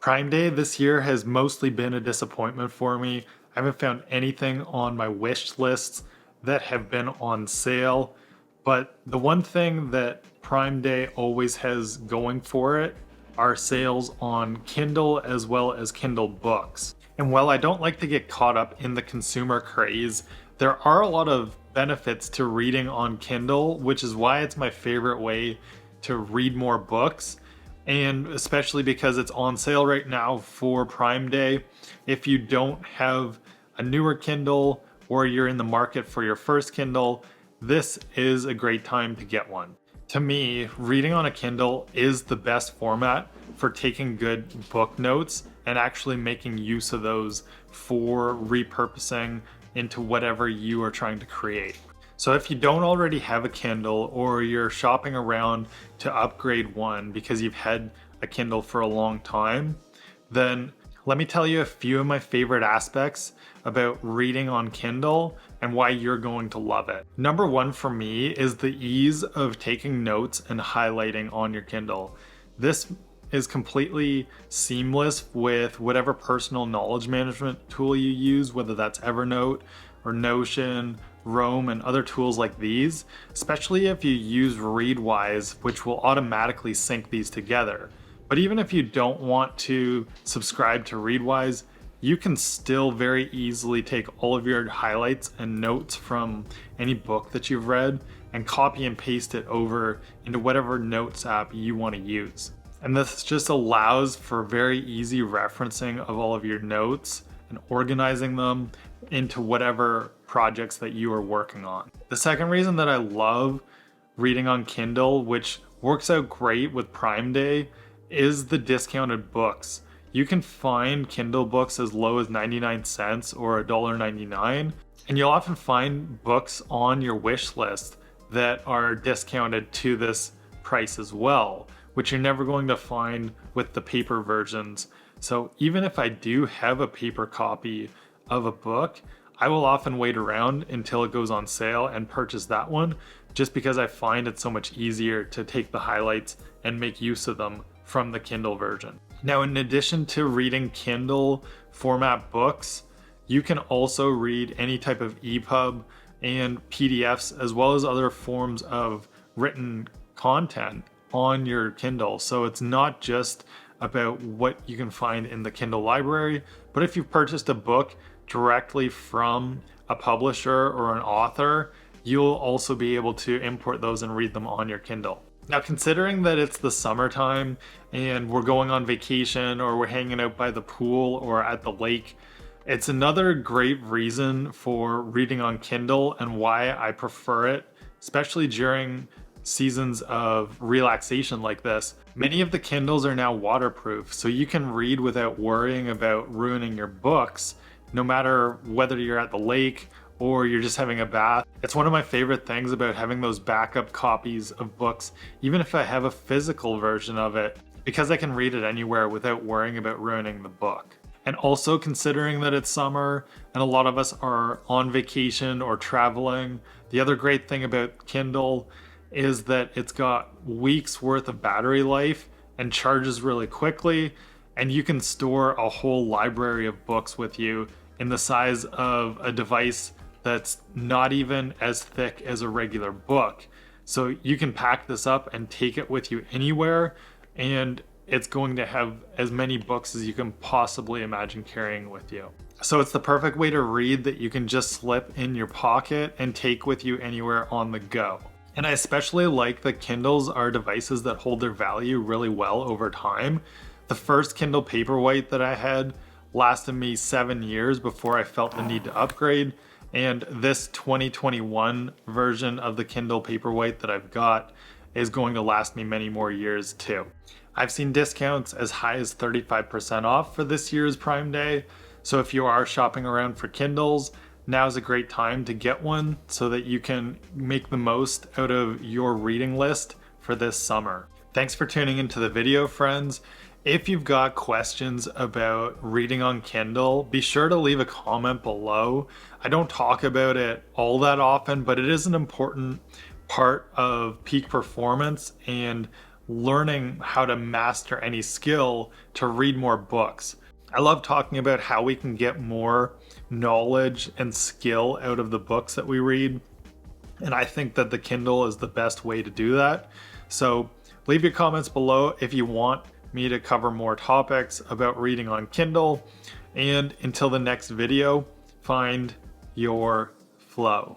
Prime Day this year has mostly been a disappointment for me. I haven't found anything on my wish lists that have been on sale. But the one thing that Prime Day always has going for it are sales on Kindle as well as Kindle books. And while I don't like to get caught up in the consumer craze, there are a lot of benefits to reading on Kindle, which is why it's my favorite way to read more books. And especially because it's on sale right now for Prime Day. If you don't have a newer Kindle or you're in the market for your first Kindle, this is a great time to get one. To me, reading on a Kindle is the best format for taking good book notes and actually making use of those for repurposing into whatever you are trying to create. So if you don't already have a Kindle or you're shopping around to upgrade one because you've had a Kindle for a long time, then let me tell you a few of my favorite aspects about reading on Kindle and why you're going to love it. Number one for me is the ease of taking notes and highlighting on your Kindle. This is completely seamless with whatever personal knowledge management tool you use, whether that's Evernote or Notion, Roam, and other tools like these, especially if you use Readwise, which will automatically sync these together. But even if you don't want to subscribe to Readwise, you can still very easily take all of your highlights and notes from any book that you've read and copy and paste it over into whatever notes app you want to use. And this just allows for very easy referencing of all of your notes and organizing them into whatever projects that you are working on. The second reason that I love reading on Kindle, which works out great with Prime Day, is the discounted books. You can find Kindle books as low as 99 cents or $1.99, and you'll often find books on your wish list that are discounted to this price as well, which you're never going to find with the paper versions. So even if I do have a paper copy of a book, I will often wait around until it goes on sale and purchase that one, just because I find it so much easier to take the highlights and make use of them from the Kindle version. Now, in addition to reading Kindle format books, you can also read any type of EPUB and PDFs, as well as other forms of written content on your Kindle. So it's not just about what you can find in the Kindle library, but if you've purchased a book directly from a publisher or an author, you'll also be able to import those and read them on your Kindle. Now, considering that it's the summertime and we're going on vacation or we're hanging out by the pool or at the lake, it's another great reason for reading on Kindle and why I prefer it, especially during seasons of relaxation like this. Many of the Kindles are now waterproof, so you can read without worrying about ruining your books, no matter whether you're at the lake or you're just having a bath. It's one of my favorite things about having those backup copies of books, even if I have a physical version of it, because I can read it anywhere without worrying about ruining the book. And also considering that it's summer and a lot of us are on vacation or traveling, the other great thing about Kindle is that it's got weeks worth of battery life and charges really quickly, and you can store a whole library of books with you in the size of a device that's not even as thick as a regular book. So you can pack this up and take it with you anywhere, and it's going to have as many books as you can possibly imagine carrying with you. So it's the perfect way to read that you can just slip in your pocket and take with you anywhere on the go. And I especially like that Kindles are devices that hold their value really well over time. The first Kindle Paperwhite that I had lasted me 7 years before I felt the need to upgrade. And this 2021 version of the Kindle Paperwhite that I've got is going to last me many more years too. I've seen discounts as high as 35% off for this year's Prime Day. So if you are shopping around for Kindles, now's a great time to get one so that you can make the most out of your reading list for this summer. Thanks for tuning into the video, friends. If you've got questions about reading on Kindle, be sure to leave a comment below. I don't talk about it all that often, but it is an important part of peak performance and learning how to master any skill to read more books. I love talking about how we can get more knowledge and skill out of the books that we read. And I think that the Kindle is the best way to do that. So leave your comments below if you want me to cover more topics about reading on Kindle. And until the next video, find your flow.